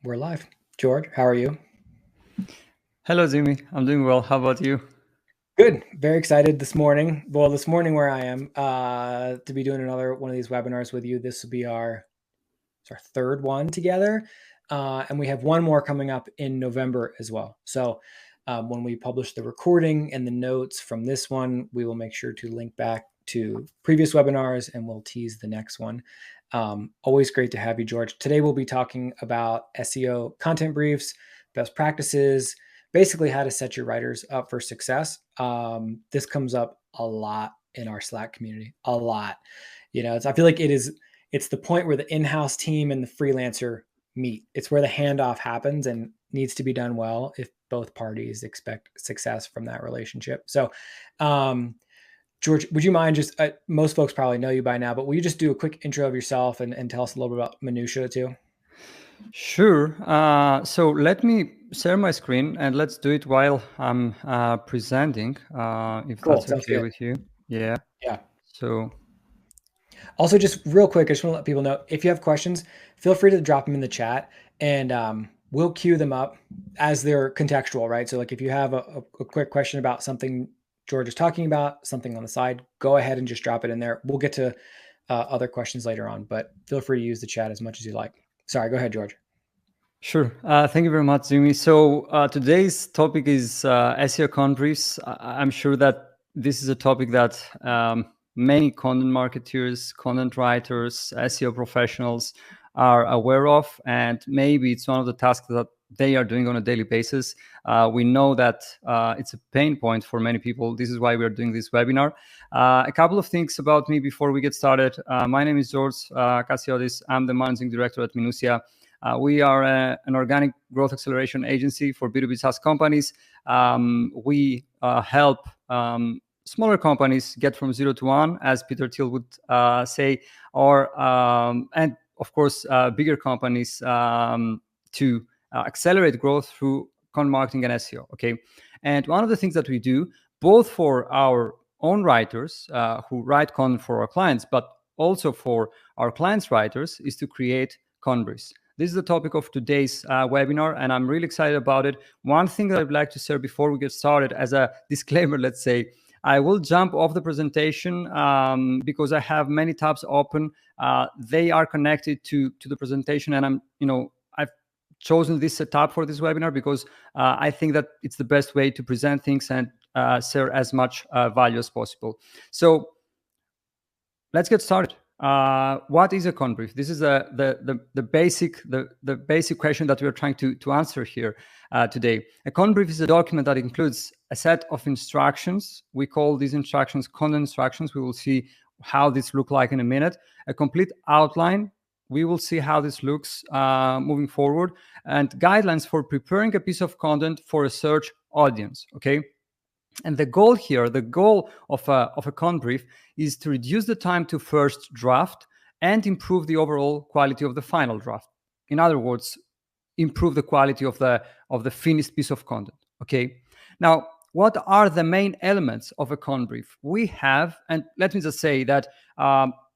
We're live. George, how are you? Hello, Jimmy. I'm doing well. How about you? Good. Very excited this morning. Well, this morning where I am, to be doing another one of these webinars with you. This will be our third one together. And we have one more coming up in November as well. So when we publish the recording and the notes from this one, we will make sure to link back to previous webinars and we'll tease the next one. Always great to have you, George. Today we'll be talking about SEO content briefs, best practices, basically how to set your writers up for success. This comes up a lot in our Slack community, a lot. I feel like it's the point where the in-house team and the freelancer meet. It's where the handoff happens and needs to be done well if both parties expect success from that relationship. So, George, would you mind just, most folks probably know you by now, but will you just do a quick intro of yourself and tell us a little bit about minutia too? Sure. So let me share my screen and let's do it while I'm presenting, if Cool. that's Sounds okay good. with you. Yeah. Yeah. So, Also, just real quick, I just want to let people know if you have questions, feel free to drop them in the chat and we'll queue them up as they're contextual, right? So, like if you have a quick question about something George is talking about, something on the side, go ahead and just drop it in there. We'll get to other questions later on, but feel free to use the chat as much as you like. Sorry, go ahead, George. sure. Thank you very much, Jimmy. So today's topic is SEO content briefs. I'm sure that this is a topic that many content marketers, content writers, SEO professionals are aware of, and maybe it's one of the tasks that they are doing on a daily basis. We know that it's a pain point for many people. This is why we are doing this webinar. A couple of things about me before we get started. My name is George Kassiodis. I'm the managing director at Minutia. We are an organic growth acceleration agency for B2B SaaS companies. We help smaller companies get from 0 to 1, as Peter Thiel would say, and of course, bigger companies to accelerate growth through content marketing and SEO. Okay, and one of the things that we do, both for our own writers who write content for our clients, but also for our clients' writers, is to create content briefs. This is the topic of today's webinar, and I'm really excited about it. One thing that I'd like to share before we get started, as a disclaimer, let's say, I will jump off the presentation because I have many tabs open. They are connected to the presentation, and I've chosen this tab for this webinar because I think that it's the best way to present things and share as much value as possible. So let's get started. What is a content brief? This is the basic question that we are trying to answer here today. A content brief is a document that includes a set of instructions. We call these instructions content instructions. We will see how this look like in a minute. A complete outline. We will see how this looks moving forward, and guidelines for preparing a piece of content for a search audience. Okay. And the goal here, the goal of a content brief, is to reduce the time to first draft and improve the overall quality of the final draft. In other words, improve the quality of the finished piece of content. Okay. Now, what are the main elements of a content brief? We have, and let me just say that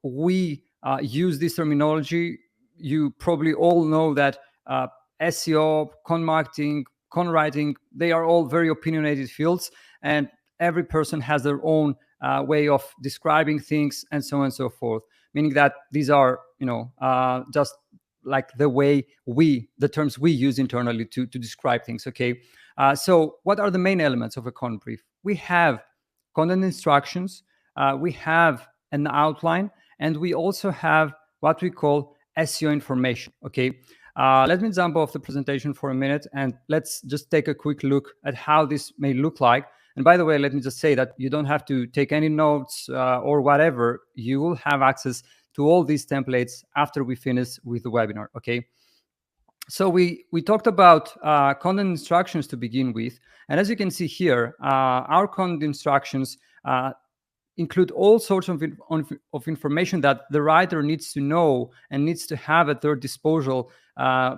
we use this terminology. You probably all know that SEO, content marketing, content writing, they are all very opinionated fields, and every person has their own way of describing things, and so on and so forth. Meaning that these are, just like the terms we use internally to describe things. Okay. So what are the main elements of a content brief? We have content instructions, we have an outline, and we also have what we call SEO information. Okay. Let me jump off the presentation for a minute and let's just take a quick look at how this may look like. And by the way, let me just say that you don't have to take any notes or whatever. You will have access to all these templates after we finish with the webinar. Okay. So we talked about content instructions to begin with. And as you can see here, our content instructions include all sorts of information that the writer needs to know and needs to have at their disposal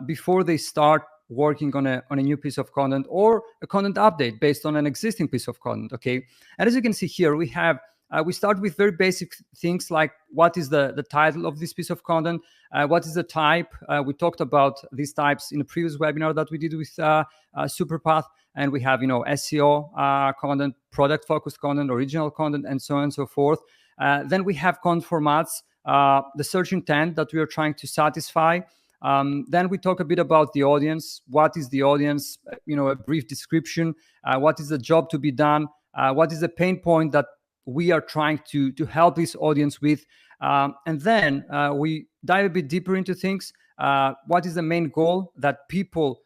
before they start working on a new piece of content or a content update based on an existing piece of content. Okay. And as you can see here, we have we start with very basic things like what is the title of this piece of content, what is the type. We talked about these types in a previous webinar that we did with Superpath, and we have SEO content, product focused content, original content, and so on and so forth. Then we have content formats, the search intent that we are trying to satisfy. Then we talk a bit about the audience. What is the audience? A brief description. What is the job to be done? What is the pain point that we are trying to help this audience with? And then we dive a bit deeper into things. What is the main goal that people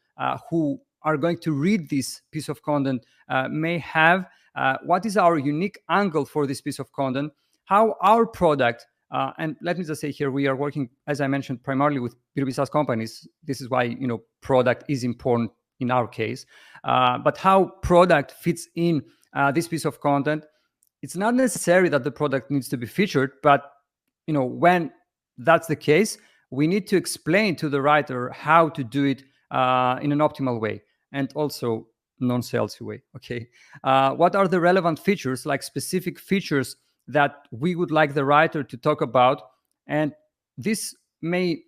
who are going to read this piece of content may have? What is our unique angle for this piece of content? How our product, and let me just say here, we are working, as I mentioned, primarily with B2B SaaS companies. This is why product is important in our case. But how product fits in this piece of content, it's not necessary that the product needs to be featured, but when that's the case, we need to explain to the writer how to do it in an optimal way, and also non-salesy way. Okay, what are the relevant features, like specific features that we would like the writer to talk about? And this may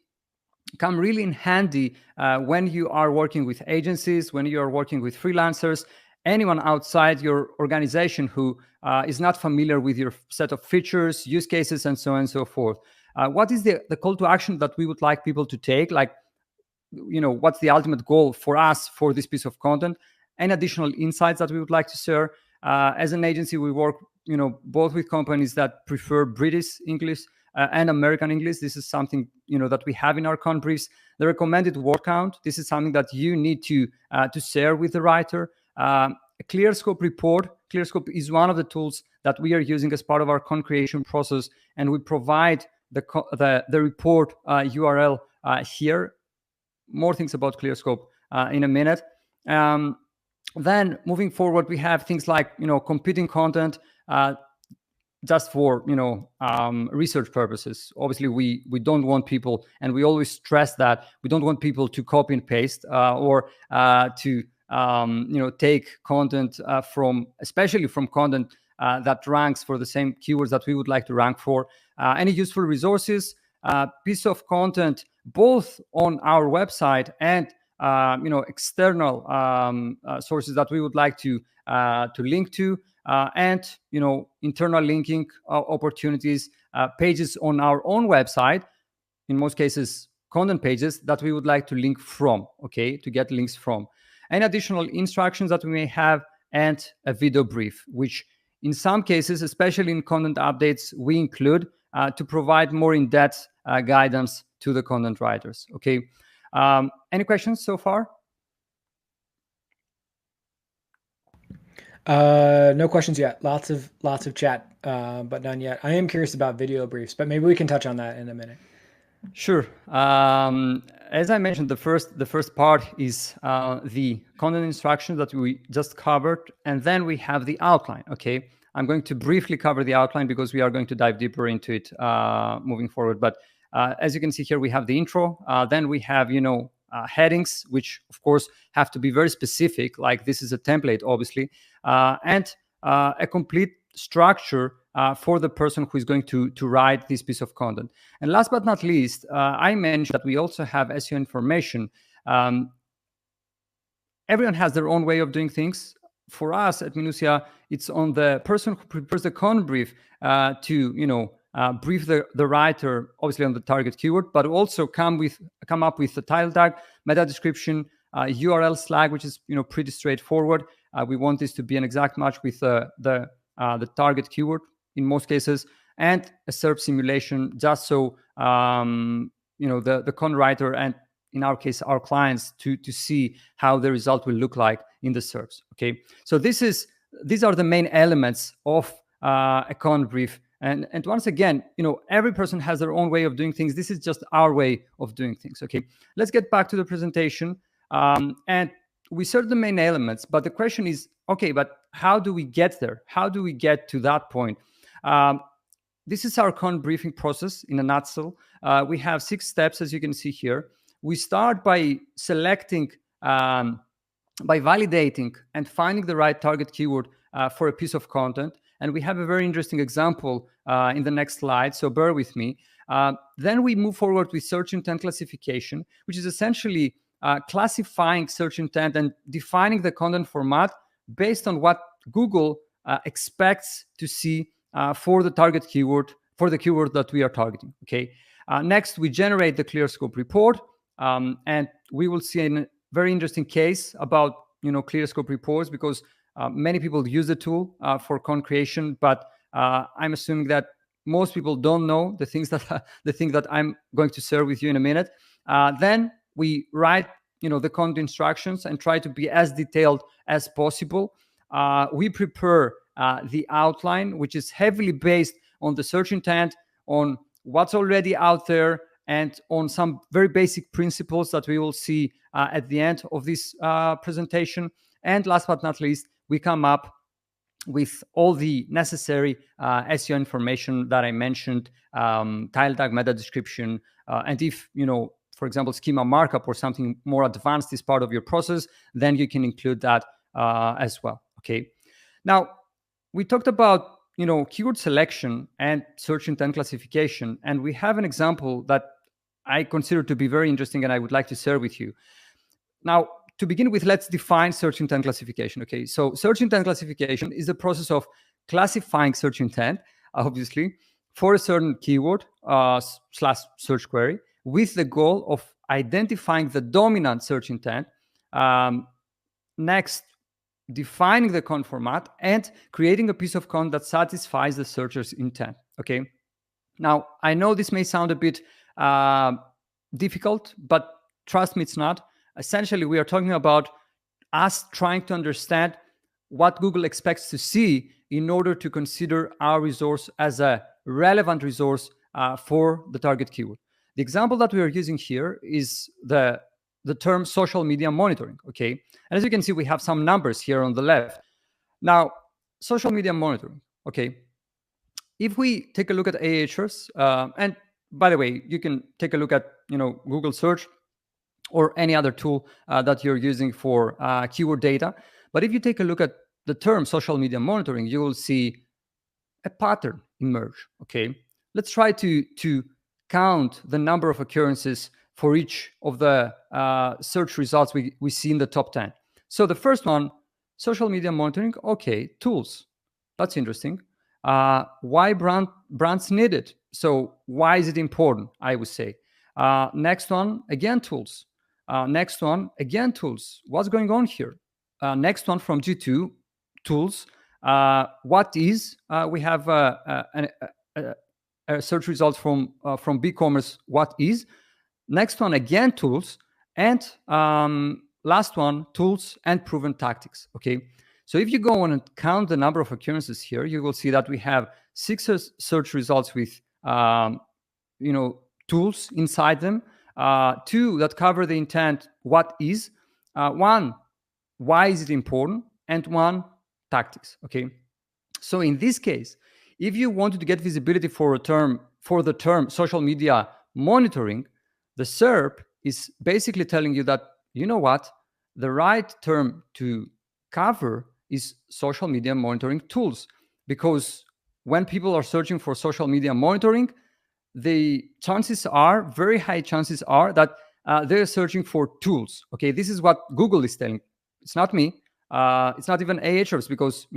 come really in handy when you are working with agencies, when you are working with freelancers, anyone outside your organization who is not familiar with your set of features, use cases, and so on and so forth. What is the call to action that we would like people to take? Like, what's the ultimate goal for us for this piece of content? Any additional insights that we would like to share? As an agency, we work, both with companies that prefer British English and American English. This is something, that we have in our content briefs. The recommended word count. This is something that you need to share with the writer. A clear scope report. Clear scope is one of the tools that we are using as part of our content creation process, and we provide the report URL here. More things about clear scope in a minute. Then moving forward, we have things like competing content, just for research purposes. Obviously, we don't want people, and we always stress that we don't want people to copy and paste or to take content especially from content that ranks for the same keywords that we would like to rank for. Any useful resources, piece of content both on our website and external sources that we would like to link to, and internal linking opportunities, pages on our own website, in most cases content pages that we would like to link from, okay, to get links from, and additional instructions that we may have, and a video brief, which in some cases, especially in content updates, we include to provide more in-depth guidance to the content writers. Okay, any questions so far? No questions yet. Lots of chat, but none yet. I am curious about video briefs, but maybe we can touch on that in a minute. Sure. As I mentioned, the first part is the content instructions that we just covered, and then we have the outline. Okay, I'm going to briefly cover the outline because we are going to dive deeper into it moving forward. But as you can see here, we have the intro. Then we have headings, which of course have to be very specific. Like this is a template, obviously, and a complete structure for the person who is going to write this piece of content. And last but not least, I mentioned that we also have SEO information. Everyone has their own way of doing things. For us at Minutia, it's on the person who prepares the content brief to brief the writer, obviously on the target keyword, but also come up with the title tag, meta description, URL slag, which is pretty straightforward. We want this to be an exact match with the target keyword in most cases, and a SERP simulation, just so the content writer, and in our case our clients, to see how the result will look like in the SERPs. Okay, so these are the main elements of a content brief. And once again, every person has their own way of doing things. This is just our way of doing things. Okay, let's get back to the presentation. And we said the main elements, but the question is, okay, but how do we get there? How do we get to that point? This is our content briefing process in a nutshell. We have 6 steps, as you can see here. We start by selecting, by validating and finding the right target keyword for a piece of content. And we have a very interesting example in the next slide, so bear with me. Then we move forward with search intent classification, which is essentially classifying search intent and defining the content format based on what Google expects to see for the target keyword, for the keyword that we are targeting. Okay. Next, we generate the clear scope report, and we will see a very interesting case about clear scope reports, because many people use the tool for content creation, but I'm assuming that most people don't know the things that I'm going to share with you in a minute. Then we write the content instructions and try to be as detailed as possible. We prepare the outline, which is heavily based on the search intent, on what's already out there, and on some very basic principles that we will see at the end of this presentation. And last but not least, we come up with all the necessary SEO information that I mentioned, title tag, meta description, and if, for example, schema markup or something more advanced is part of your process, then you can include that as well. Okay. Now, we talked about keyword selection and search intent classification, and we have an example that I consider to be very interesting and I would like to share with you. Now, to begin with, let's define search intent classification. Okay, so search intent classification is the process of classifying search intent, obviously, for a certain keyword slash search query, with the goal of identifying the dominant search intent. Next, defining the content format and creating a piece of content that satisfies the searcher's intent. Okay. Now, I know this may sound a bit difficult, but trust me, it's not. Essentially, we are talking about us trying to understand what Google expects to see in order to consider our resource as a relevant resource for the target keyword. The example that we are using here is the term social media monitoring. Okay. And as you can see, we have some numbers here on the left. Now, social media monitoring. Okay. If we take a look at Ahrefs, and by the way, you can take a look at Google search or any other tool that you're using for keyword data. But if you take a look at the term social media monitoring, you will see a pattern emerge. Okay, let's try to count the number of occurrences for each of the search results we see in the top 10. So the first one, social media monitoring. Okay, tools. That's interesting. Why brands need it? So why is it important? I would say. Next one, again, tools. Next one, again, tools. What's going on here? Next one from G2, tools. What is? We have a search results from BigCommerce. What is? Next one, again, tools. And last one, tools and proven tactics. Okay. So if you go on and count the number of occurrences here, you will see that we have 6 search results with tools inside them, 2 that cover the intent, what is, 1, why is it important, and 1, tactics. Okay. So in this case, if you wanted to get visibility for the term social media monitoring, the SERP is basically telling you that, you know what, the right term to cover is social media monitoring tools, because when people are searching for social media monitoring, the chances are, very high chances are, that they're searching for tools. Okay, this is what Google is telling. It's not me. It's not even Ahrefs, because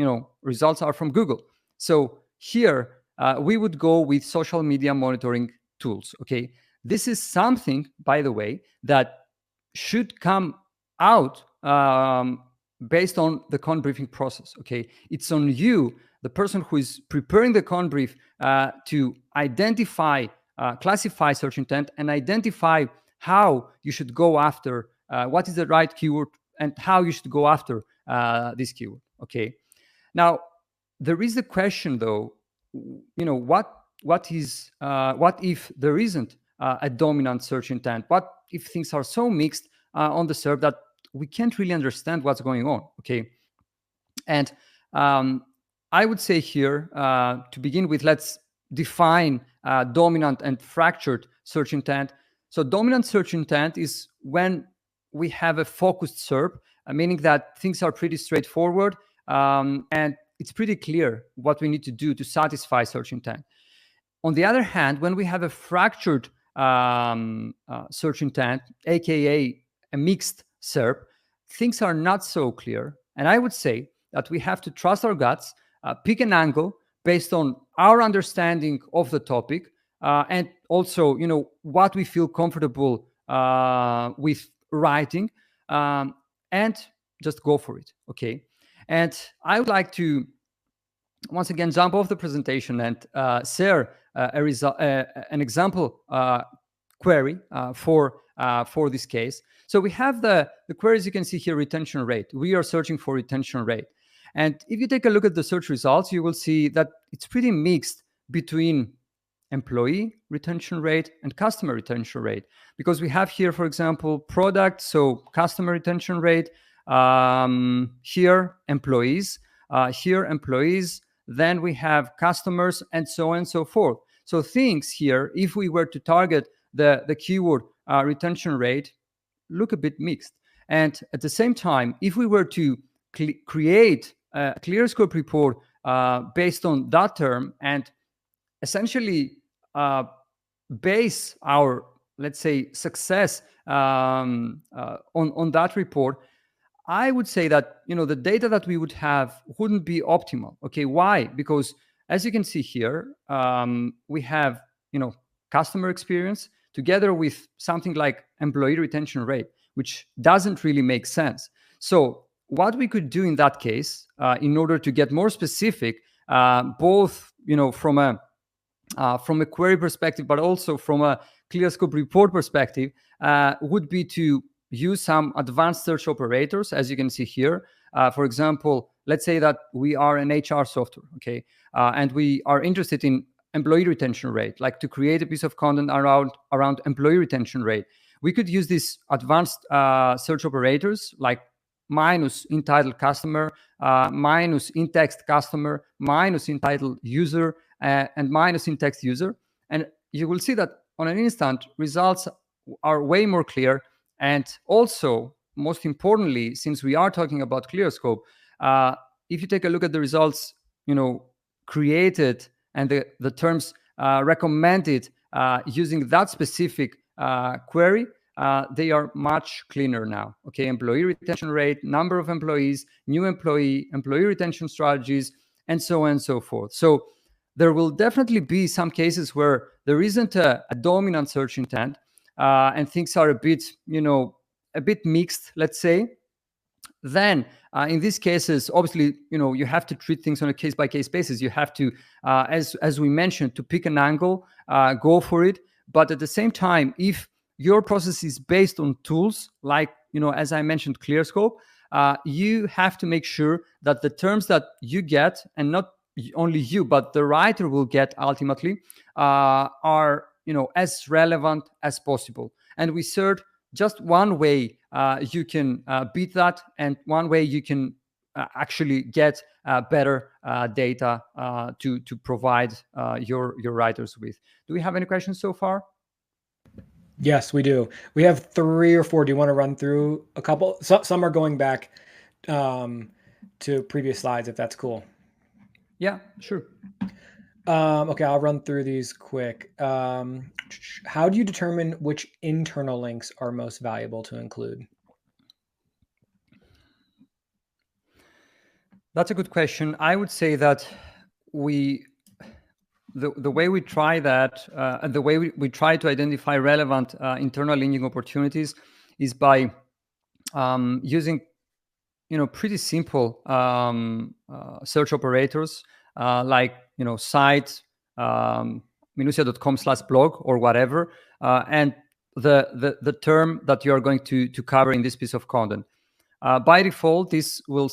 results are from Google. So here we would go with social media monitoring tools. Okay, this is something, by the way, that should come out based on the content briefing process. Okay, it's on you, the person who is preparing the content brief, to identify, classify search intent and identify how you should go after what is the right keyword and how you should go after this keyword. Okay, now there is the question though, what if there isn't a dominant search intent? What if things are so mixed on the SERP that we can't really understand what's going on? Okay, and I would say here, to begin with, let's define dominant and fractured search intent. So dominant search intent is when we have a focused SERP, meaning that things are pretty straightforward, and it's pretty clear what we need to do to satisfy search intent. On the other hand, when we have a fractured search intent, aka a mixed SERP, things are not so clear. And I would say that we have to trust our guts, pick an angle based on our understanding of the topic, and also, what we feel comfortable with writing, and just go for it. Okay. And I would like to once again jump off the presentation and share an example query for this case. So we have the queries you can see here, retention rate. We are searching for retention rate. And if you take a look at the search results, you will see that it's pretty mixed between employee retention rate and customer retention rate, because we have here, for example, product, so customer retention rate, here employees, then we have customers, and so on and so forth. So things here, if we were to target the keyword retention rate, look a bit mixed. And at the same time, if we were to create a clear scope report based on that term and essentially base our, let's say, success on that report, I would say that the data that we would have wouldn't be optimal. Okay, why? Because as you can see here, we have customer experience together with something like employee retention rate, which doesn't really make sense. So what we could do in that case, in order to get more specific, both from a query perspective, but also from a clear scope report perspective, would be to use some advanced search operators, as you can see here. For example, let's say that we are an HR software, okay, and we are interested in employee retention rate, like to create a piece of content around employee retention rate. We could use these advanced search operators like minus in title customer, minus in text customer, minus in title user, and minus in text user. And you will see that on an instant, results are way more clear. And also, most importantly, since we are talking about ClearScope, if you take a look at the results, created and the terms recommended using that specific query, they are much cleaner now. Okay, employee retention rate, number of employees, new employee retention strategies, and so on and so forth. So there will definitely be some cases where there isn't a dominant search intent, and things are a bit mixed, let's say. Then in these cases, obviously, you have to treat things on a case-by-case basis. You have to, as we mentioned, to pick an angle, go for it. But at the same time, if your process is based on tools like, as I mentioned, ClearScope, you have to make sure that the terms that you get, and not only you, but the writer will get ultimately, are as relevant as possible. And we shared just one way you can beat that, and one way you can actually get better data to provide your writers with. Do we have any questions so far? Yes, we do. We have 3 or 4. Do you want to run through a couple? Some are going back to previous slides, if that's cool. Yeah, sure. Okay, I'll run through these quick. How do you determine which internal links are most valuable to include? That's a good question. I would say that the way we try that, and the way we try to identify relevant internal linking opportunities is by using pretty simple search operators, like site, minutia.com/blog or whatever, and the term that you are going to cover in this piece of content. By default, this will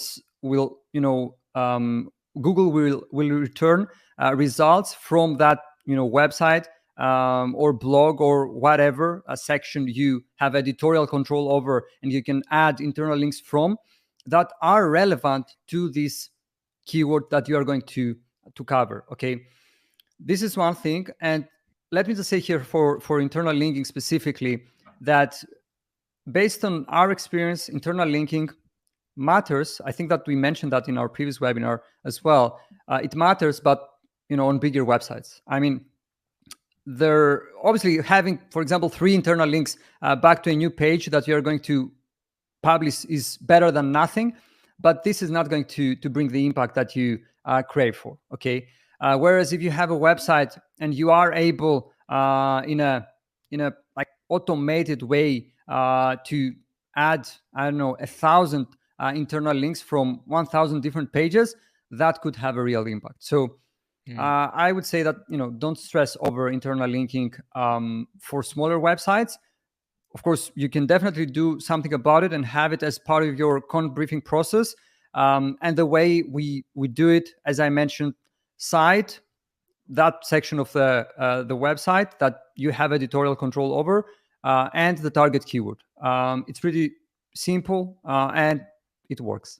Google will return results from that website or blog or whatever a section you have editorial control over, and you can add internal links from that are relevant to this keyword that you are going to cover. Okay, this is one thing. And let me just say here for internal linking specifically that based on our experience, internal linking matters. I think that we mentioned that in our previous webinar as well. It matters, but on bigger websites. I mean, they're obviously having, for example, 3 internal links back to a new page that you're going to publish is better than nothing, but this is not going to bring the impact that you crave for. Okay. Whereas if you have a website and you are able in a like automated way to add, I don't know, 1,000 internal links from 1,000 different pages, that could have a real impact. So I would say that don't stress over internal linking for smaller websites. Of course, you can definitely do something about it and have it as part of your content briefing process. And the way we do it, as I mentioned, cite that section of the website that you have editorial control over and the target keyword. It's pretty simple and it works.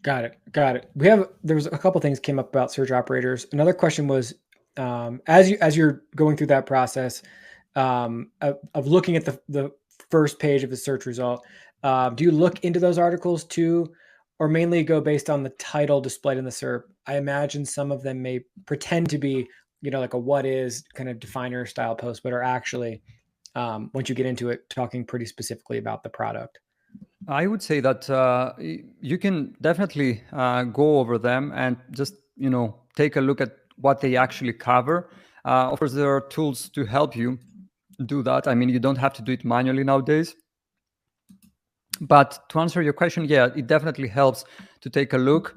Got it. There was a couple things came up about search operators. Another question was, as you're going through that process of looking at the first page of the search result, do you look into those articles too, or mainly go based on the title displayed in the SERP? I imagine some of them may pretend to be, like a what is kind of definer style post, but are actually, once you get into it, talking pretty specifically about the product. I would say that you can definitely go over them and just take a look at what they actually cover. Of course, there are tools to help you do that. I mean, you don't have to do it manually nowadays. But to answer your question, yeah, it definitely helps to take a look.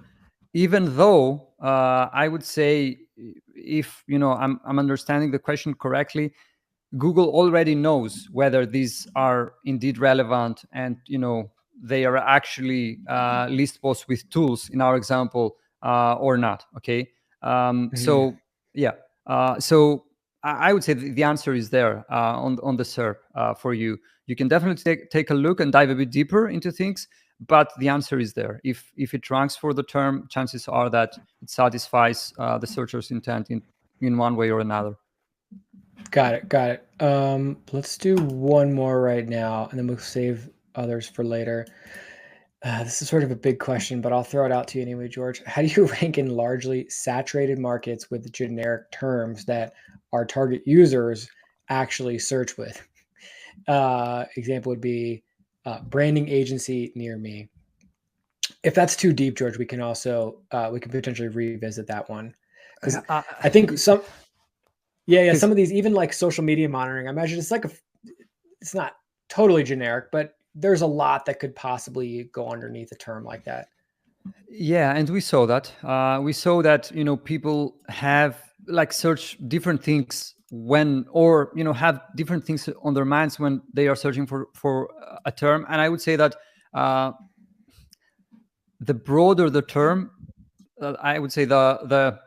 Even though I would say, if I'm understanding the question correctly, Google already knows whether these are indeed relevant and they are actually list posts with tools in our example or not. Okay. So yeah. So I would say the answer is there on the SERP for you. You can definitely take a look and dive a bit deeper into things, but the answer is there. If it ranks for the term, chances are that it satisfies the searcher's intent in one way or another. Got it. Let's do one more right now, and then we'll save others for later. This is sort of a big question, but I'll throw it out to you anyway, George. How do you rank in largely saturated markets with generic terms that our target users actually search with? Example would be branding agency near me. If that's too deep, George, we can also we can potentially revisit that one, because I think some some of these, even like social media monitoring, I imagine it's not totally generic, but there's a lot that could possibly go underneath a term like that. Yeah, and we saw that. People have like search different things when, or have different things on their minds when they are searching for a term. And I would say that the broader the term, I would say the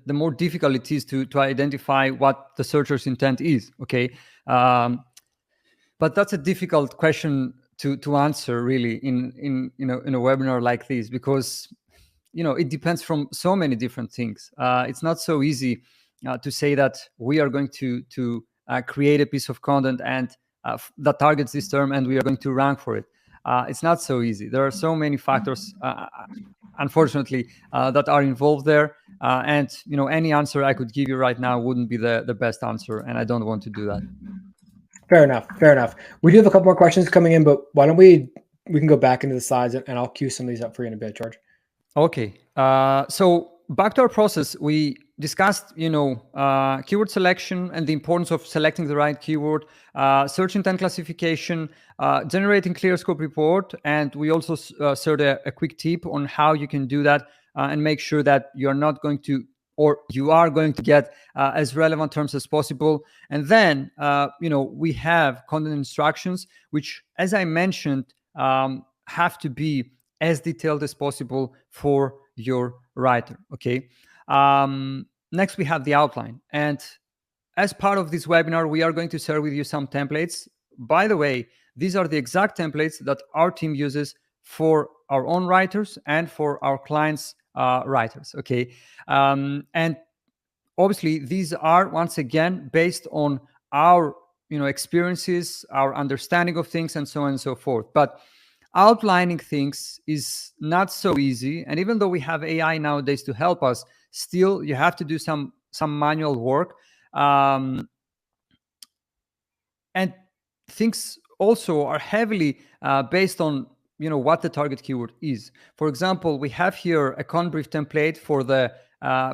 more difficult it is to identify what the searcher's intent is. Okay, but that's a difficult question to answer really in a webinar like this, because it depends from so many different things. It's not so easy to say that we are going to create a piece of content and that targets this term and we are going to rank for it. It's not so easy. There are so many factors, unfortunately, that are involved there. And any answer I could give you right now wouldn't be the best answer, and I don't want to do that. Fair enough. We do have a couple more questions coming in, but why don't we can go back into the slides and I'll queue some of these up for you in a bit, George. Okay. So back to our process, we discussed, keyword selection and the importance of selecting the right keyword, search intent classification, generating clear scope report, and we also shared a quick tip on how you can do that and make sure that you're not going to, or you are going to get as relevant terms as possible. And then, we have content instructions, which, as I mentioned, have to be as detailed as possible for your writer. Okay. Next, we have the outline. And as part of this webinar, we are going to share with you some templates. By the way, these are the exact templates that our team uses for our own writers and for our clients' writers. Okay. And obviously, these are, once again, based on our experiences, our understanding of things, and so on and so forth. But outlining things is not so easy. And even though we have AI nowadays to help us, still you have to do some manual work. And things also are heavily based on what the target keyword is. For example, we have here a conbrief template for the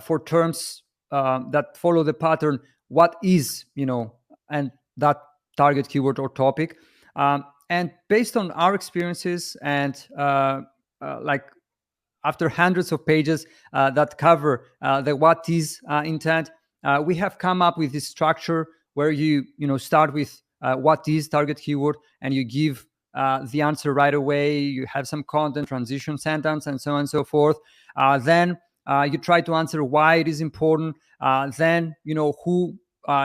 for terms that follow the pattern what is, and that target keyword or topic. And based on our experiences and like after hundreds of pages that cover the what is intent, we have come up with this structure where you start with what is target keyword, and you give the answer right away. You have some content, transition sentence, and so on and so forth. Then you try to answer why it is important. Then who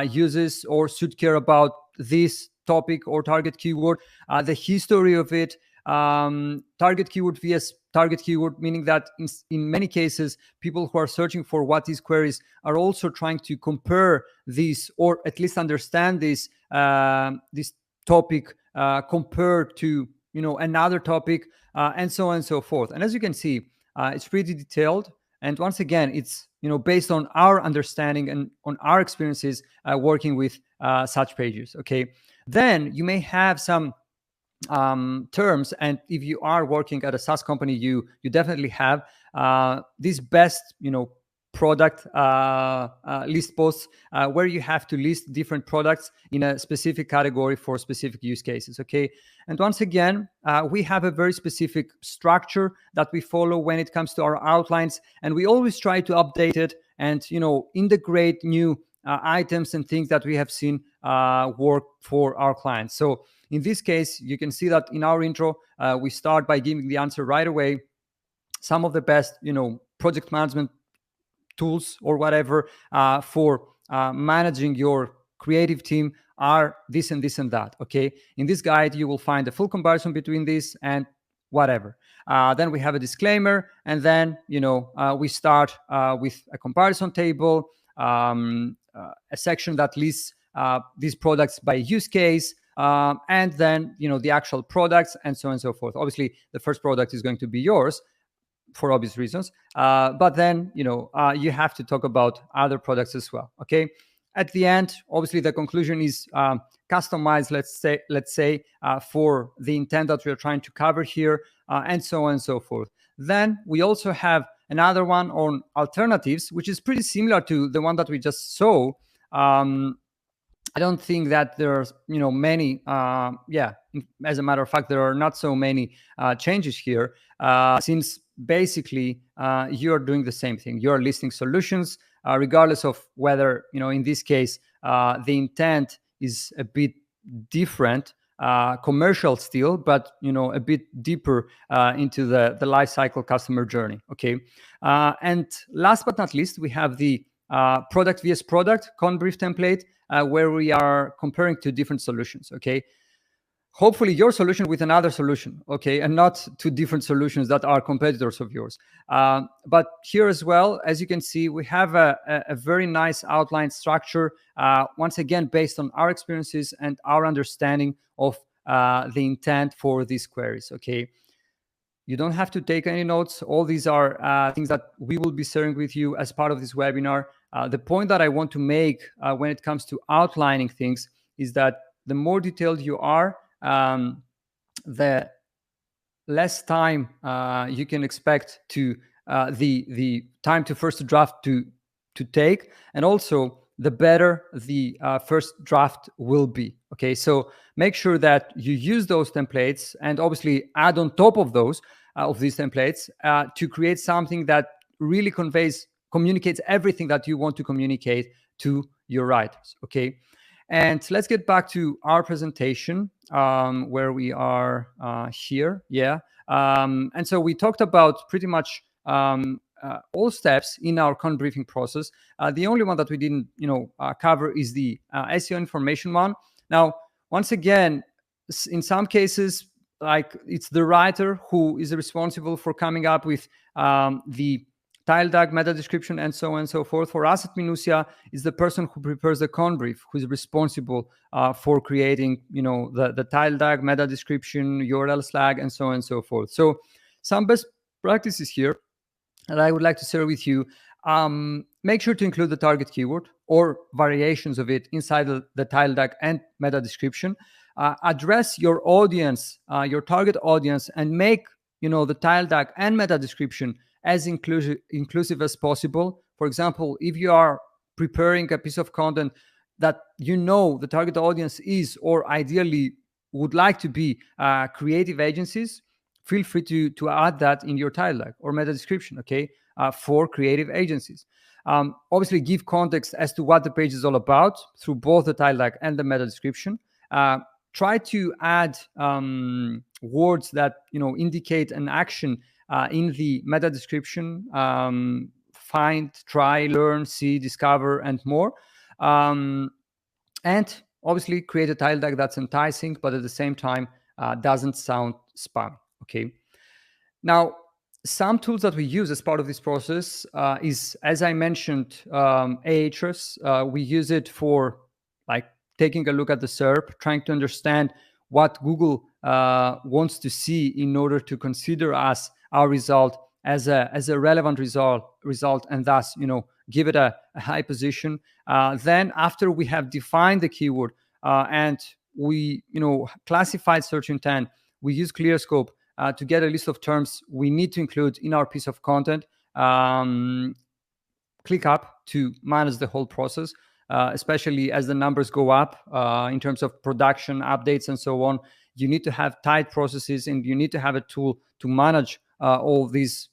uses or should care about this topic or target keyword, the history of it, target keyword vs target keyword, meaning that in many cases, people who are searching for what is queries are also trying to compare this, or at least understand this this topic compared to another topic, and so on and so forth. And as you can see, it's pretty detailed. And once again, it's based on our understanding and on our experiences working with such pages. Okay, then you may have some terms, and if you are working at a SaaS company, you definitely have these best product list posts where you have to list different products in a specific category for specific use cases. Okay, and once again, we have a very specific structure that we follow when it comes to our outlines, and we always try to update it and integrate new items and things that we have seen work for our clients. So in this case, you can see that in our intro, we start by giving the answer right away. Some of the best, project management tools or whatever for managing your creative team are this and this and that. Okay, in this guide, you will find a full comparison between this and whatever. Then we have a disclaimer, and then we start with a comparison table, a section that lists these products by use case, and then the actual products, and so on and so forth. Obviously, the first product is going to be yours for obvious reasons, but then you have to talk about other products as well. Okay, at the end, obviously, the conclusion is customized, let's say for the intent that we are trying to cover here, and so on and so forth. Then we also have another one on alternatives, which is pretty similar to the one that we just saw. I don't think that there's many. As a matter of fact, there are not so many changes here, since basically you are doing the same thing. You are listing solutions, regardless of whether in this case the intent is a bit different, commercial still, but a bit deeper into the life cycle customer journey. Okay, and last but not least, we have the product vs product conbrief template, where we are comparing two different solutions. Okay, hopefully your solution with another solution, okay, and not two different solutions that are competitors of yours. But here as well, as you can see, we have a very nice outline structure, once again based on our experiences and our understanding of the intent for these queries. Okay, you don't have to take any notes. All these are things that we will be sharing with you as part of this webinar. The point that I want to make when it comes to outlining things is that the more detailed you are, the less time you can expect to the time to first draft to take, and also the better the first draft will be. Okay, so make sure that you use those templates, and obviously add on top of those of these templates to create something that really communicates everything that you want to communicate to your writers. Okay, and let's get back to our presentation, where we are here. Yeah, and so we talked about pretty much all steps in our conbriefing process. The only one that we didn't cover is the SEO information one. Now, once again, in some cases, like, it's the writer who is responsible for coming up with the tile tag, meta description, and so on and so forth. For us at Minutia, is the person who prepares the con brief, who is responsible for creating, the tile tag, meta description, URL flag, and so on and so forth. So some best practices here that I would like to share with you. Make sure to include the target keyword or variations of it inside the tile tag and meta description. Address your audience, your target audience, and make the tile tag and meta description as inclusive as possible. For example, if you are preparing a piece of content that the target audience is, or ideally would like to be, creative agencies, feel free to add that in your tile tag or meta description, okay, for creative agencies. Obviously, give context as to what the page is all about through both the tile tag and the meta description. Try to add words that indicate an action in the meta description. Find, try, learn, see, discover, and more. And obviously, create a tile tag that's enticing, but at the same time doesn't sound spam. Okay. Now, some tools that we use as part of this process is, as I mentioned, Ahrefs. We use it for taking a look at the SERP, trying to understand what Google wants to see in order to consider our result as a relevant result, and thus give it a high position. Then, after we have defined the keyword and we classified search intent, we use ClearScope to get a list of terms we need to include in our piece of content. Click up to manage the whole process, especially as the numbers go up in terms of production, updates, and so on. You need to have tight processes, and you need to have a tool to manage all these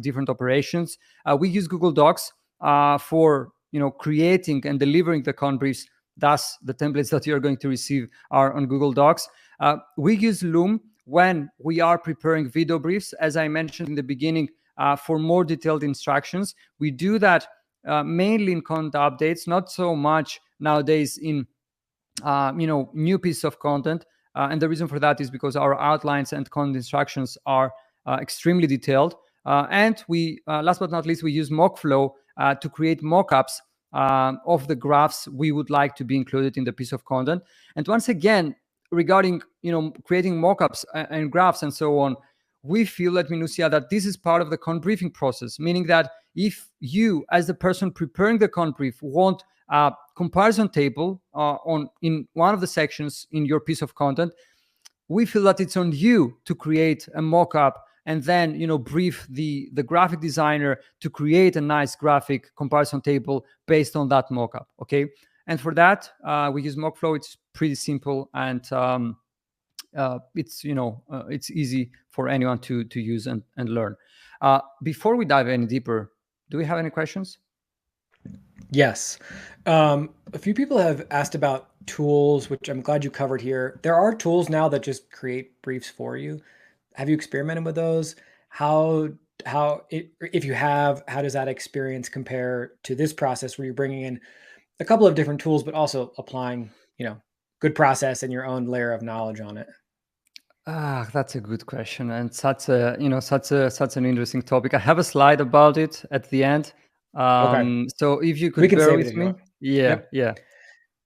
different operations. We use Google Docs for creating and delivering the con briefs. Thus, the templates that you're going to receive are on Google Docs. We use Loom when we are preparing video briefs, as I mentioned in the beginning, for more detailed instructions. We do that mainly in content updates, not so much nowadays in new pieces of content. And the reason for that is because our outlines and content instructions are extremely detailed. And we, last but not least, we use Mockflow to create mockups of the graphs we would like to be included in the piece of content. And once again, regarding creating mockups and graphs and so on, we feel at Minutia that this is part of the con briefing process, meaning that if you, as the person preparing the con brief, want a comparison table in one of the sections in your piece of content, we feel that it's on you to create a mockup and then brief the graphic designer to create a nice graphic comparison table based on that mockup. Okay. And for that, we use Mockflow. It's pretty simple, and it's easy for anyone to use and learn. Before we dive any deeper, do we have any questions? Yes. A few people have asked about tools, which I'm glad you covered here. There are tools now that just create briefs for you. Have you experimented with those? If you have, how does that experience compare to this process where you're bringing in a couple of different tools, but also applying, good process and your own layer of knowledge on it? That's a good question, and such an interesting topic. I have a slide about it at the end. Okay. So if you We could can bear save it with if you me. want. Yeah.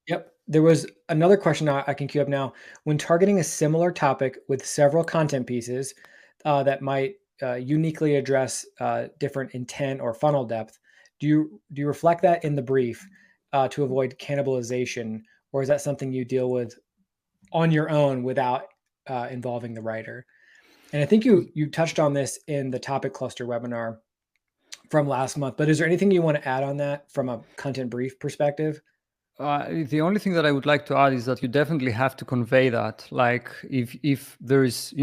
Yep. There was another question I can queue up now. When targeting a similar topic with several content pieces that might uniquely address different intent or funnel depth, do you reflect that in the brief to avoid cannibalization, or is that something you deal with on your own without involving the writer? And I think you touched on this in the topic cluster webinar from last month, but is there anything you want to add on that from a content brief perspective? The only thing that I would like to add is that you definitely have to convey that. Like if there is,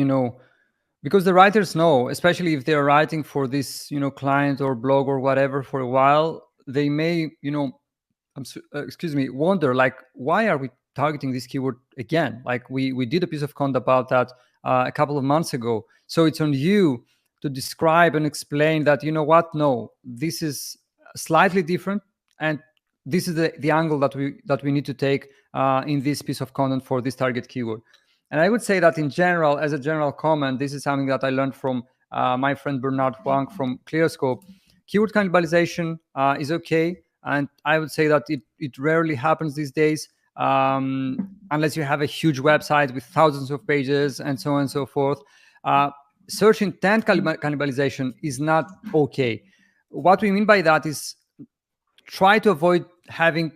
because the writers know, especially if they're writing for this, client or blog or whatever for a while, they may, wonder, like, why are we targeting this keyword again? Like we did a piece of content about that a couple of months ago. So it's on you to describe and explain that, no, this is slightly different, and this is the angle that we need to take in this piece of content for this target keyword. And I would say that in general, as a general comment, this is something that I learned from my friend Bernard Huang from ClearScope. keyword cannibalization is okay, and I would say that it rarely happens these days, unless you have a huge website with thousands of pages and so on and so forth. Search intent cannibalization is not okay. What we mean by that is try to avoid having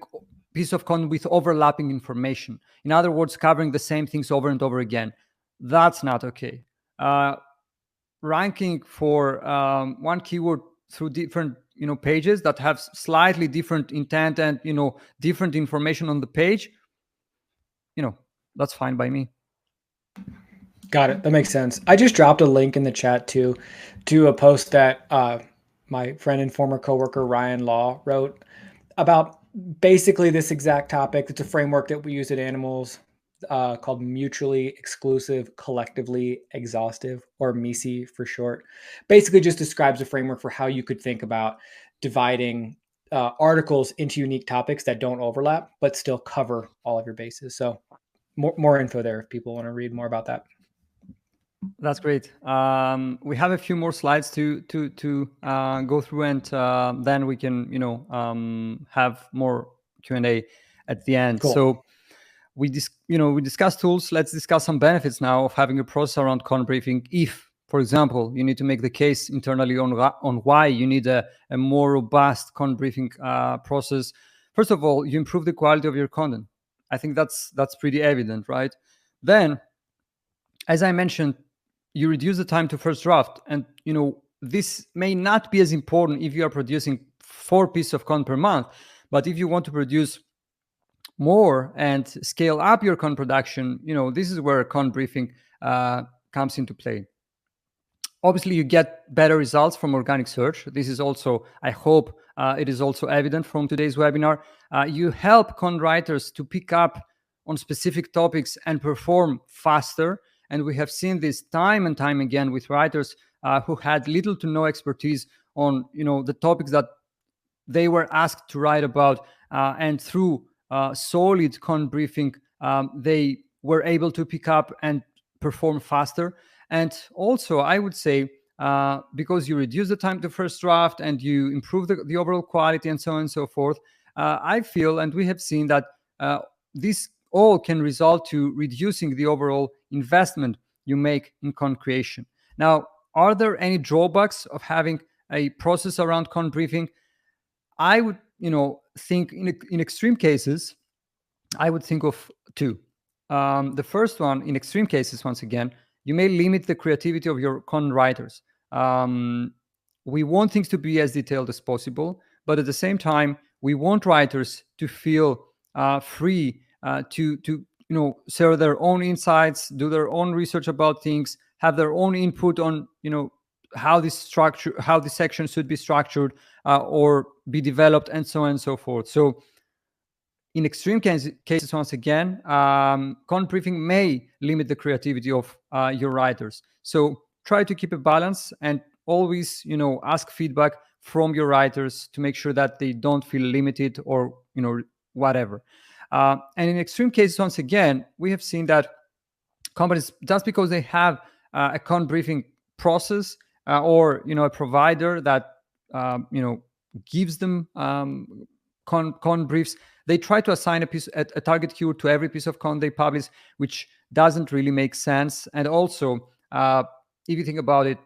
piece of content with overlapping information. In other words, covering the same things over and over again. That's not okay. Ranking for one keyword through different pages that have slightly different intent and different information on the page, that's fine by me. Got it. That makes sense. I just dropped a link in the chat to a post that my friend and former coworker Ryan Law wrote about basically this exact topic. It's a framework that we use at Animals called Mutually Exclusive, Collectively Exhaustive, or MISI for short. Basically just describes a framework for how you could think about dividing articles into unique topics that don't overlap, but still cover all of your bases. So more info there if people want to read more about that. That's great. We have a few more slides to go through, and then we can have more Q&A at the end. Cool. So we discussed tools. Let's discuss some benefits now of having a process around content briefing. If, for example, you need to make the case internally on why you need a more robust content briefing process. First of all, you improve the quality of your content. I think that's pretty evident, right? Then, as I mentioned, you reduce the time to first draft, and this may not be as important if you are producing 4 pieces of content per month, but if you want to produce more and scale up your content production, this is where content briefing comes into play. Obviously, you get better results from organic search. This is also, I hope, it is also evident from today's webinar. You help content writers to pick up on specific topics and perform faster. And we have seen this time and time again with writers who had little to no expertise on, the topics that they were asked to write about, and through solid content briefing, they were able to pick up and perform faster. And also, I would say, because you reduce the time to first draft and you improve the overall quality and so on and so forth, I feel, and we have seen that this all can result to reducing the overall investment you make in content creation. Now, are there any drawbacks of having a process around content briefing? I would, think in extreme cases, I would think of 2. The first one, in extreme cases, once again, you may limit the creativity of your content writers. We want things to be as detailed as possible, but at the same time, we want writers to feel free to share their own insights, do their own research about things, have their own input on how this section should be structured or be developed, and so on and so forth. So in extreme cases, once again, content briefing may limit the creativity of your writers. So try to keep a balance and always, ask feedback from your writers to make sure that they don't feel limited or, whatever. And in extreme cases, once again, we have seen that companies, just because they have a content briefing process or, a provider that, gives them content briefs, they try to assign a target keyword to every piece of content they publish, which doesn't really make sense. And also, if you think about it,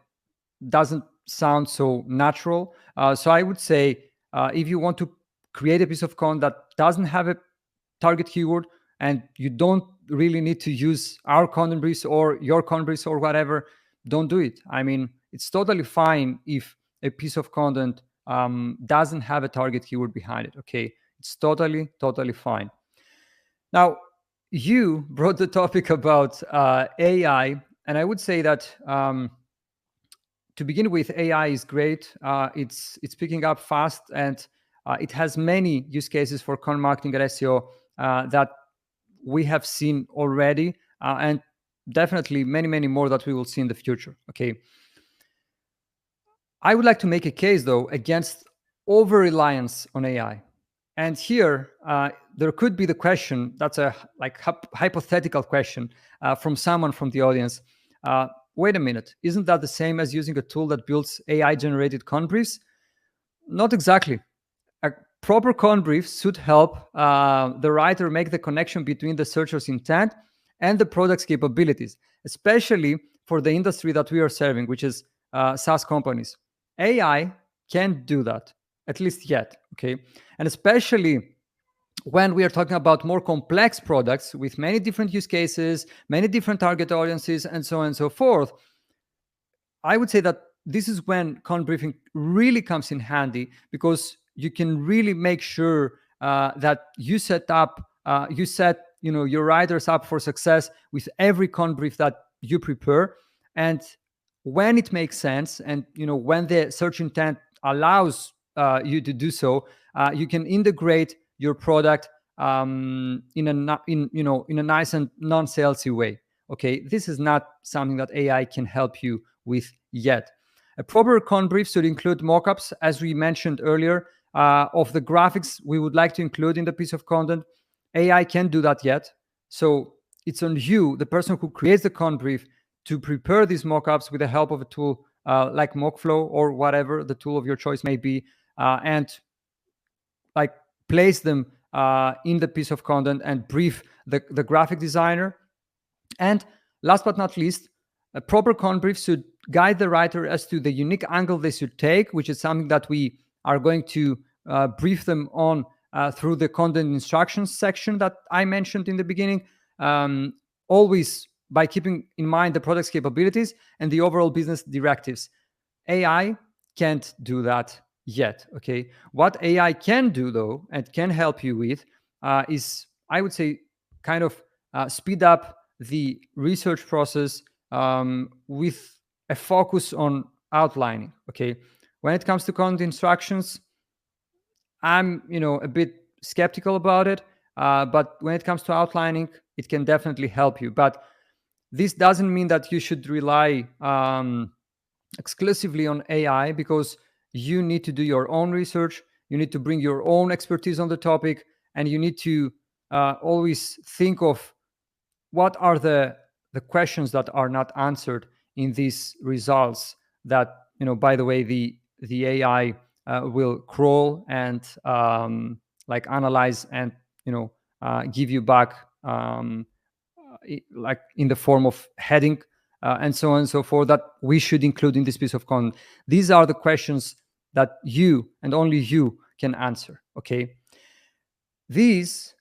doesn't sound so natural. So I would say, if you want to create a piece of content that doesn't have a target keyword, and you don't really need to use our content briefs or your content briefs or whatever, don't do it. I mean, it's totally fine if a piece of content doesn't have a target keyword behind it. Okay, it's totally fine. Now, you brought the topic about AI, and I would say that to begin with, AI is great. It's picking up fast, and it has many use cases for content marketing and SEO that we have seen already, and definitely many more that we will see in the future. Okay. I would like to make a case, though, against over-reliance on AI. And here, there could be the question, that's a hypothetical question from someone from the audience. Wait a minute, isn't that the same as using a tool that builds AI-generated content briefs? Not exactly. A proper content brief should help the writer make the connection between the searcher's intent and the product's capabilities, especially for the industry that we are serving, which is SaaS companies. AI can't do that, at least yet. Okay, and especially when we are talking about more complex products with many different use cases, many different target audiences, and so on and so forth, I would say that this is when content briefing really comes in handy, because you can really make sure that you set your writers up for success with every content brief that you prepare. And when it makes sense, and when the search intent allows you to do so, you can integrate your product in a nice and non-salesy way. Okay, this is not something that AI can help you with yet. A proper content brief should include mockups, as we mentioned earlier, of the graphics we would like to include in the piece of content. AI can't do that yet. So it's on you, the person who creates the content brief, to prepare these mockups with the help of a tool like Mockflow or whatever the tool of your choice may be, and like place them in the piece of content and brief the graphic designer. And last but not least, a proper content brief should guide the writer as to the unique angle they should take, which is something that we are going to brief them on through the content instructions section that I mentioned in the beginning, always by keeping in mind the product's capabilities and the overall business directives. AI can't do that yet. Okay, what AI can do, though, and can help you with, is, I would say, kind of speed up the research process with a focus on outlining. Okay, when it comes to content instructions, I'm a bit skeptical about it, but when it comes to outlining, it can definitely help you. But this doesn't mean that you should rely exclusively on AI, because you need to do your own research. You need to bring your own expertise on the topic, and you need to always think of what are the questions that are not answered in these results that, by the way, the AI will crawl and like analyze and give you back like in the form of heading and so on and so forth, that we should include in this piece of content. These are the questions that you and only you can answer. Okay, this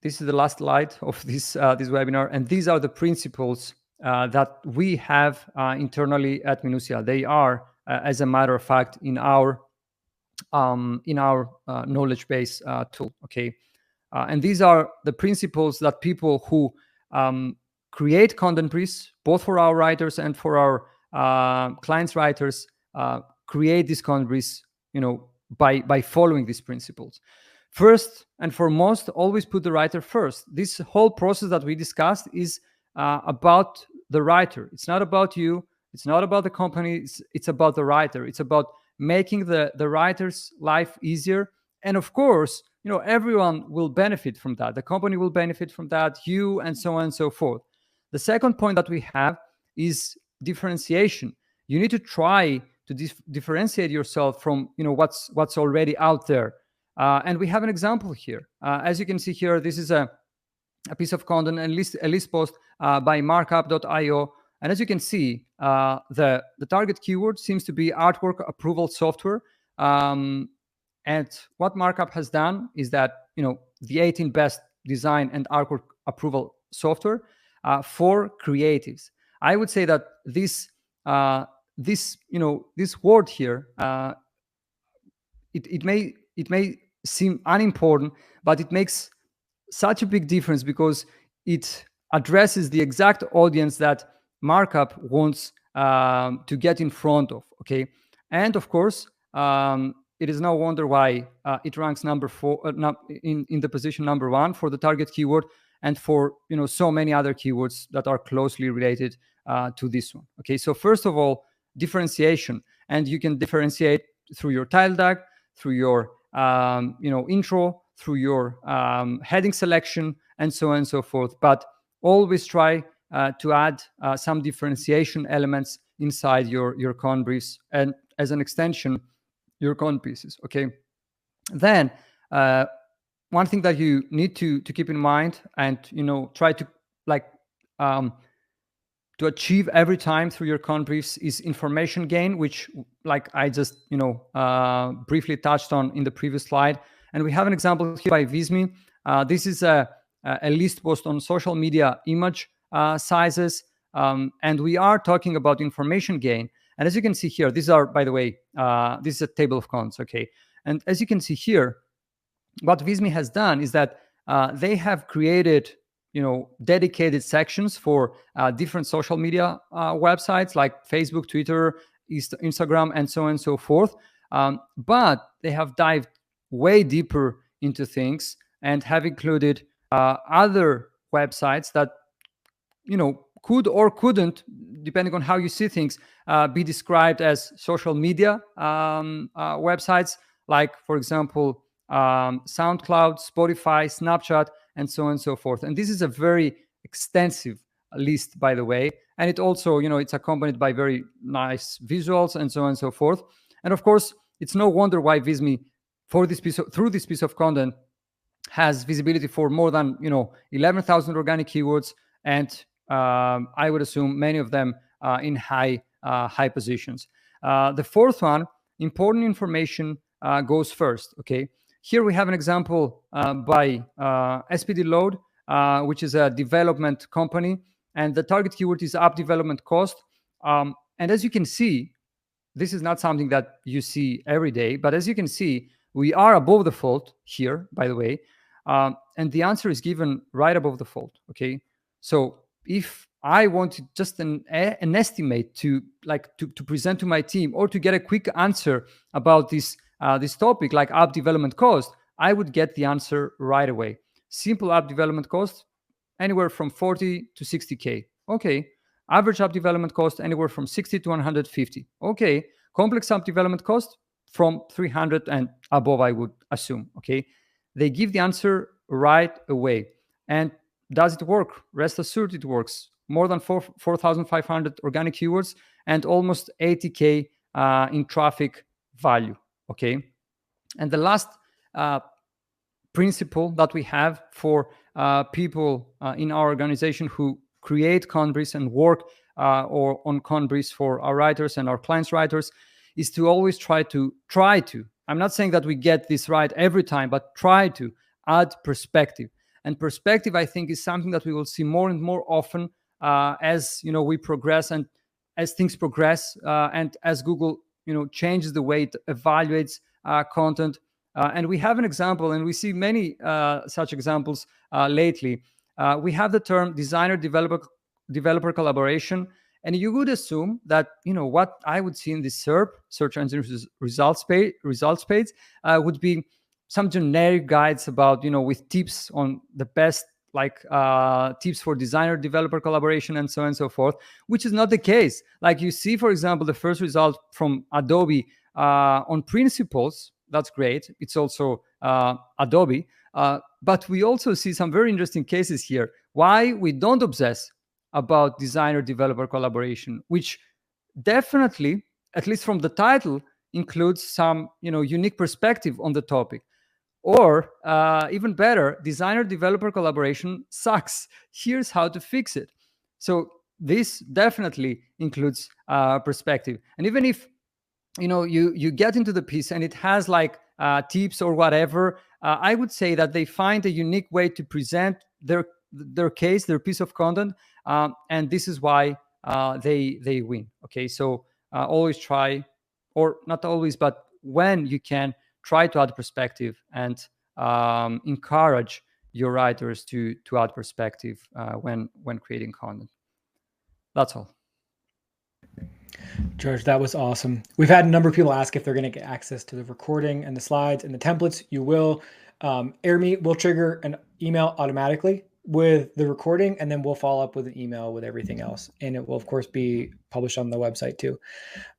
is the last slide of this webinar, and these are the principles that we have internally at Minutia. They are, as a matter of fact, in our knowledge base tool. Okay, and these are the principles that people who create content briefs, both for our writers and for our clients' writers, create these content briefs, by following these principles. First and foremost, always put the writer first. This whole process that we discussed is about the writer. It's not about you. It's not about the company. It's about the writer. It's about making the writer's life easier. And of course, everyone will benefit from that. The company will benefit from that, you, and so on and so forth. The second point that we have is differentiation. You need to try to differentiate yourself from what's already out there. And we have an example here. As you can see here, this is a piece of content, a list post by markup.io. And as you can see, the target keyword seems to be artwork approval software. And what Markup has done is that, the 18 best design and artwork approval software for creatives. I would say that this word here, it may seem unimportant, but it makes such a big difference, because it addresses the exact audience that Markup wants to get in front of. Okay, and of course, it is no wonder why it ranks number 4 in the position number 1 for the target keyword, and for so many other keywords that are closely related to this one. Okay, so first of all, differentiation, and you can differentiate through your title tag, through your intro, through your heading selection, and so on and so forth. But always try to add some differentiation elements inside your content briefs. And as an extension, your content pieces. Okay. Then one thing that you need to keep in mind and try to like to achieve every time through your content briefs is information gain, which like I just briefly touched on in the previous slide. And we have an example here by Visme. This is a list post on social media image sizes, and we are talking about information gain. And as you can see here, these are, by the way, this is a table of contents. Okay, and as you can see here, what Visme has done is that they have created dedicated sections for different social media websites like Facebook, Twitter, Instagram, and so on and so forth. But they have dived way deeper into things and have included other websites that could or couldn't, depending on how you see things, be described as social media websites, like, for example, SoundCloud, Spotify, Snapchat, and so on and so forth. And this is a very extensive list, by the way. And it also, it's accompanied by very nice visuals and so on and so forth. And of course, it's no wonder why Visme, through this piece of content, has visibility for more than 11,000 organic keywords, and I would assume many of them in high positions. The fourth one, important information goes first. Okay, here we have an example by SPD Load, which is a development company, and the target keyword is app development cost. And as you can see, this is not something that you see every day, but as you can see, we are above the fold here, by the way, and the answer is given right above the fold. Okay, so if I wanted just an estimate to present to my team, or to get a quick answer about this topic, like app development cost, I would get the answer right away. Simple app development cost, anywhere from 40 to 60K. Okay. Average app development cost, anywhere from 60 to 150. Okay. Complex app development cost, from 300 and above, I would assume. Okay. They give the answer right away. And does it work? Rest assured it works. More than 4,500 organic keywords and almost 80K in traffic value. Okay. And the last principle that we have for people in our organization who create content briefs and work or on content briefs for our writers and our clients' writers is to always try to. I'm not saying that we get this right every time, but try to add perspective. And perspective, I think, is something that we will see more and more often as we progress, and as things progress, and as Google changes the way it evaluates content. And we have an example, and we see many such examples lately. We have the term designer developer collaboration, and you would assume that what I would see in this SERP, search engine results page would be some generic guides about with tips on the best tips for designer developer collaboration and so on and so forth, which is not the case. Like you see, for example, the first result from Adobe on principles. That's great. It's also Adobe. But we also see some very interesting cases here. Why we don't obsess about designer developer collaboration, which definitely, at least from the title, includes some unique perspective on the topic. Or even better, designer developer collaboration sucks. Here's how to fix it. So this definitely includes perspective. And even if you get into the piece and it has tips or whatever, I would say that they find a unique way to present their case, their piece of content, and this is why they win. Okay, so always try, or not always, but when you can, try to add perspective and encourage your writers to add perspective when creating content. That's all. George, that was awesome. We've had a number of people ask if they're going to get access to the recording and the slides and the templates. You will. AirMe will trigger an email automatically with the recording, and then we'll follow up with an email with everything else. And it will, of course, be published on the website too.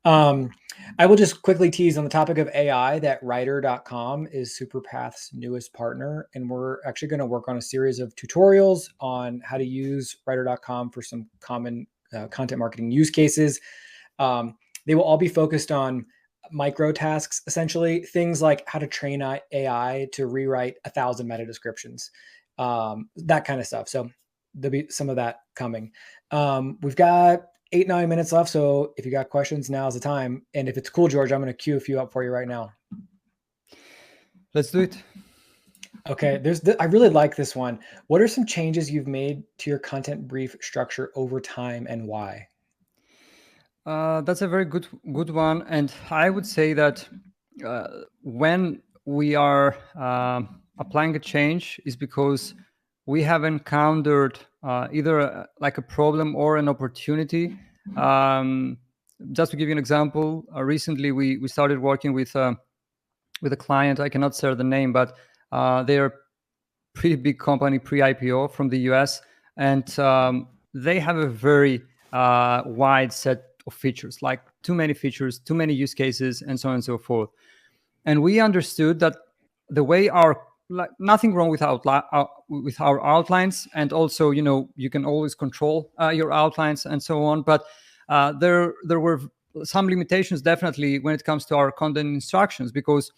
I will just quickly tease on the topic of AI that Writer.com is Superpath's newest partner. And we're actually going to work on a series of tutorials on how to use Writer.com for some common content marketing use cases. They will all be focused on micro tasks, essentially things like how to train AI to rewrite 1,000 meta descriptions, that kind of stuff. So there'll be some of that coming. We've got 8-9 minutes left. So if you got questions, now's the time. And if it's cool, George, I'm going to queue a few up for you right now. Let's do it. Okay, I really like this one. What are some changes you've made to your content brief structure over time, and why? That's a very good one, and I would say that when we are applying a change is because we have encountered either like a problem or an opportunity. Just to give you an example, recently we started working with a client. I cannot share the name, but they are pretty big company, pre-IPO from the US, and they have a very wide set of features, like too many features, too many use cases, and so on and so forth. And we understood that the way nothing wrong with our outlines, and also you can always control your outlines and so on, but there were some limitations definitely when it comes to our content instructions, because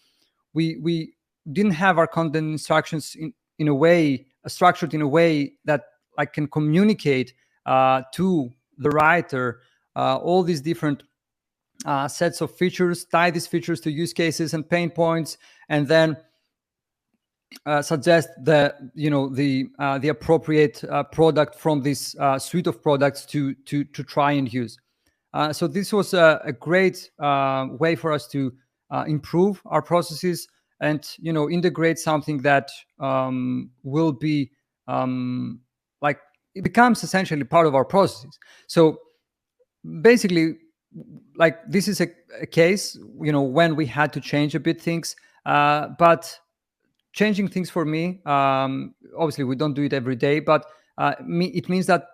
we didn't have our content instructions in a way structured in a way that I can communicate to the writer all these different sets of features, tie these features to use cases and pain points, and then suggest the appropriate product from this suite of products to try and use. So this was a great way for us to improve our processes and integrate something that will be like it becomes essentially part of our processes. So basically, like this is a case when we had to change a bit things, but changing things for me, obviously we don't do it every day, but it means that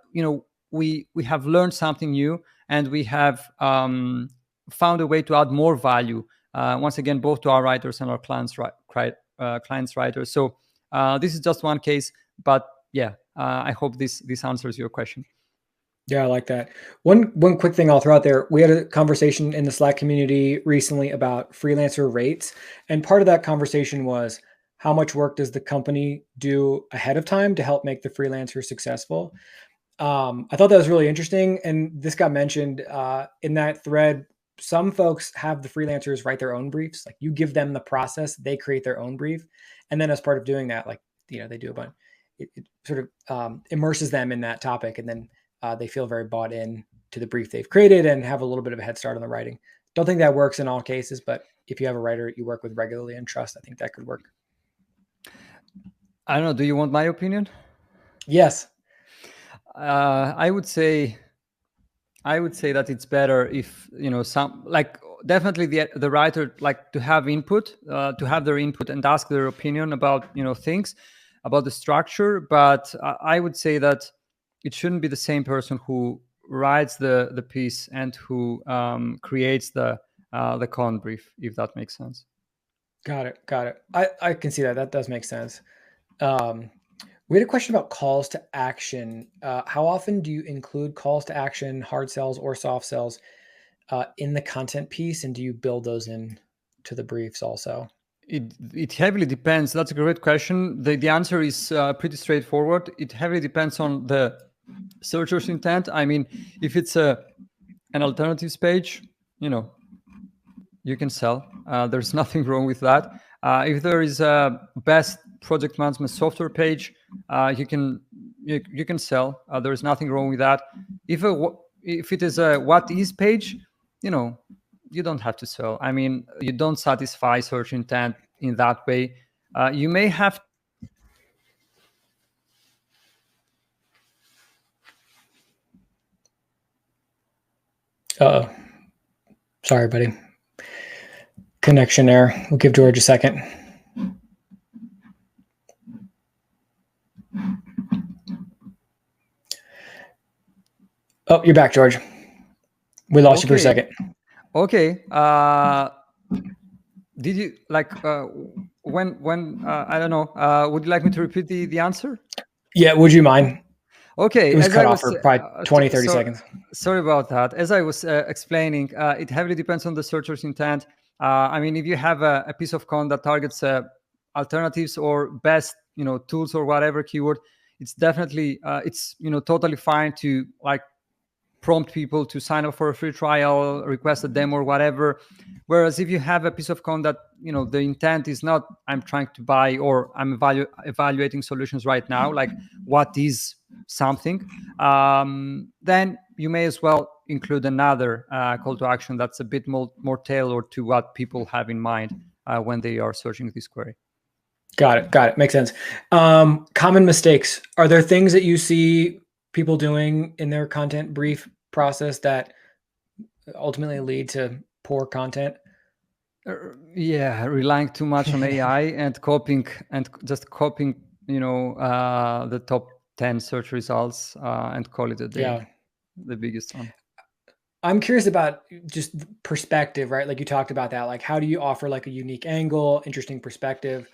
we have learned something new, and we have found a way to add more value once again, both to our writers and our clients writers. So this is just one case, but yeah, I hope this answers your question. Yeah, I like that. One quick thing I'll throw out there. We had a conversation in the Slack community recently about freelancer rates, and part of that conversation was how much work does the company do ahead of time to help make the freelancer successful. I thought that was really interesting, and this got mentioned in that thread. Some folks have the freelancers write their own briefs. Like you give them the process, they create their own brief, and then as part of doing that, like they do a bunch. It sort of immerses them in that topic, and then they feel very bought in to the brief they've created and have a little bit of a head start on the writing. Don't think that works in all cases, but if you have a writer you work with regularly and trust, I think that could work. I don't know. Do you want my opinion? Yes. I would say that it's better if some, like, definitely the writer like to have input, to have their input and ask their opinion about things, about the structure. But I would say that it shouldn't be the same person who writes the piece and who creates the con brief, if that makes sense. Got it. I can see that. That does make sense. We had a question about calls to action. How often do you include calls to action, hard sells or soft sells, in the content piece, and do you build those in to the briefs also? It heavily depends. That's a great question. The answer is pretty straightforward. It heavily depends on the searcher's intent. I mean, if it's an alternatives page, you can sell. There's nothing wrong with that. If there is a best project management software page, you can sell. There is nothing wrong with that. If it is a what is page, you don't have to sell. I mean, you don't satisfy search intent in that way. You may have. Uh-oh. Sorry, buddy. Connection error. We'll give George a second. Oh, you're back, George. We lost you for a second. Okay. Did you like when I don't know? Would you like me to repeat the answer? Yeah, would you mind? Okay. It was cut off for probably 20, 30 seconds. Sorry about that. As I was explaining, it heavily depends on the searcher's intent. I mean, if you have a piece of content that targets alternatives or best, tools or whatever keyword, it's definitely it's totally fine to like prompt people to sign up for a free trial, request a demo or whatever. Whereas if you have a piece of content, the intent is not I'm trying to buy or I'm evaluating solutions right now, like what is something, then you may as well include another call to action that's a bit more tailored to what people have in mind when they are searching this query. Got it. Makes sense. Common mistakes. Are there things that you see people doing in their content brief process that ultimately lead to poor content? Yeah, relying too much on AI and copying the top 10 search results and call it a day. Yeah. The biggest one. I'm curious about just perspective, right? Like you talked about that. Like, how do you offer like a unique angle, interesting perspective?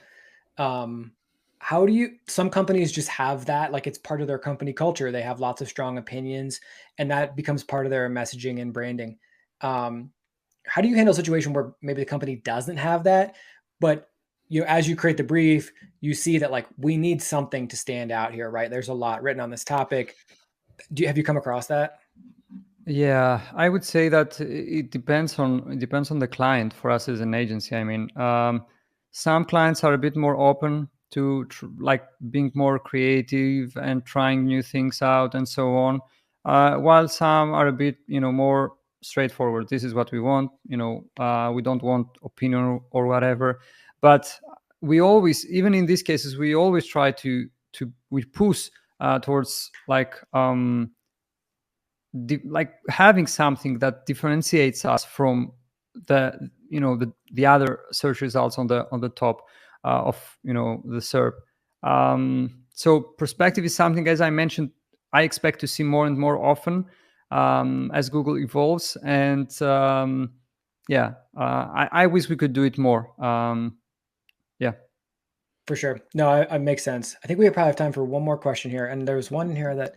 How do you, some companies just have that, like it's part of their company culture. They have lots of strong opinions and that becomes part of their messaging and branding. How do you handle a situation where maybe the company doesn't have that, but as you create the brief, you see that like we need something to stand out here, right? There's a lot written on this topic. Have you come across that? Yeah, I would say that it depends on the client. For us as an agency, I mean, some clients are a bit more open to like being more creative and trying new things out and so on, while some are a bit more straightforward. This is what we want. We don't want opinion or whatever. But we always, even in these cases, we always try to we push towards like like having something that differentiates us from the other search results on the top of the SERP. So perspective is something, as I mentioned, I expect to see more and more often as Google evolves, and I wish we could do it more. Yeah. For sure. No, I makes sense. I think we probably have time for one more question here, and there was one in here that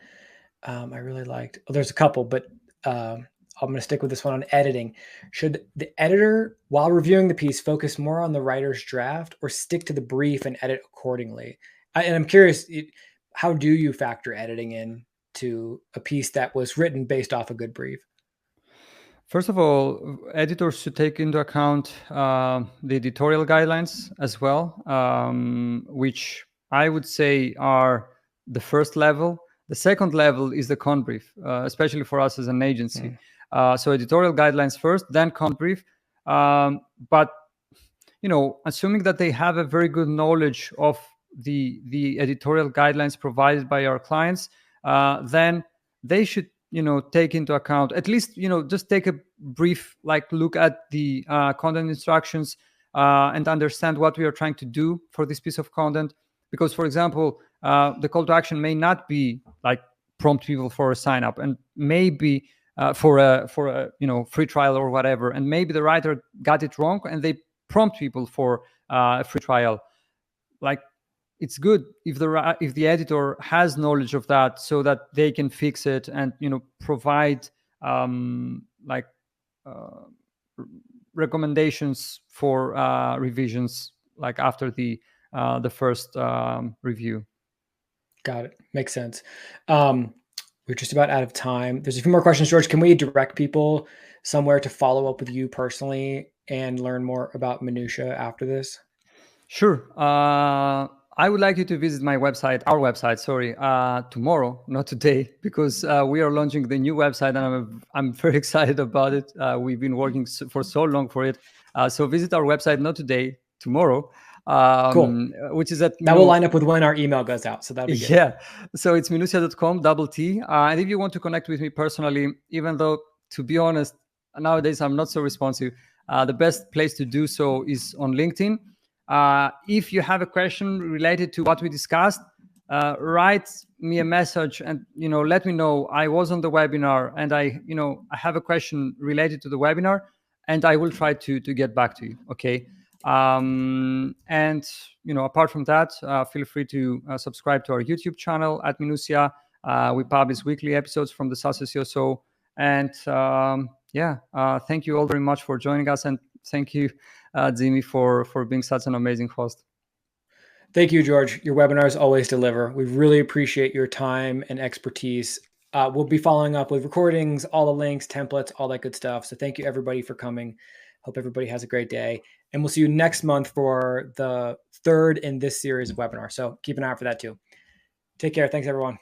I really liked. Well, there's a couple, but I'm going to stick with this one on editing. Should the editor, while reviewing the piece, focus more on the writer's draft or stick to the brief and edit accordingly? And I'm curious, how do you factor editing in to a piece that was written based off a good brief? First of all, editors should take into account the editorial guidelines as well, which I would say are the first level. The second level is the con brief, especially for us as an agency. So editorial guidelines first, then con brief. But assuming that they have a very good knowledge of the editorial guidelines provided by our clients, then they should take into account, at least just take a brief like look at the content instructions and understand what we are trying to do for this piece of content. Because, for example, the call to action may not be like prompt people for a sign up, and maybe for a free trial or whatever, and maybe the writer got it wrong and they prompt people for a free trial. Like, it's good if the editor has knowledge of that, so that they can fix it and provide like recommendations for revisions like after the first review. Got it. Makes sense. We're just about out of time. There's a few more questions, George. Can we direct people somewhere to follow up with you personally and learn more about Minutia after this? Sure. I would like you to visit our website, tomorrow, not today, because we are launching the new website and I'm very excited about it. We've been working for so long for it. So visit our website, not today, tomorrow. Cool. Which is at that will line up with when our email goes out, so that'll be good. Yeah, so it's minutia.com, double T. And if you want to connect with me personally, even though, to be honest, nowadays I'm not so responsive, the best place to do so is on LinkedIn. If you have a question related to what we discussed, write me a message and let me know. I was on the webinar and I have a question related to the webinar, and I will try to get back to you. Okay. And apart from that, feel free to subscribe to our YouTube channel at Minutia. We publish weekly episodes from the SaaS SEO. And thank you all very much for joining us, and Thank you, Jimmy, for being such an amazing host. Thank you, George. Your webinars always deliver. We really appreciate your time and expertise. We'll be following up with recordings, all the links, templates, all that good stuff. So thank you, everybody, for coming. Hope everybody has a great day. And we'll see you next month for the third in this series of webinars. So keep an eye out for that too. Take care. Thanks, everyone.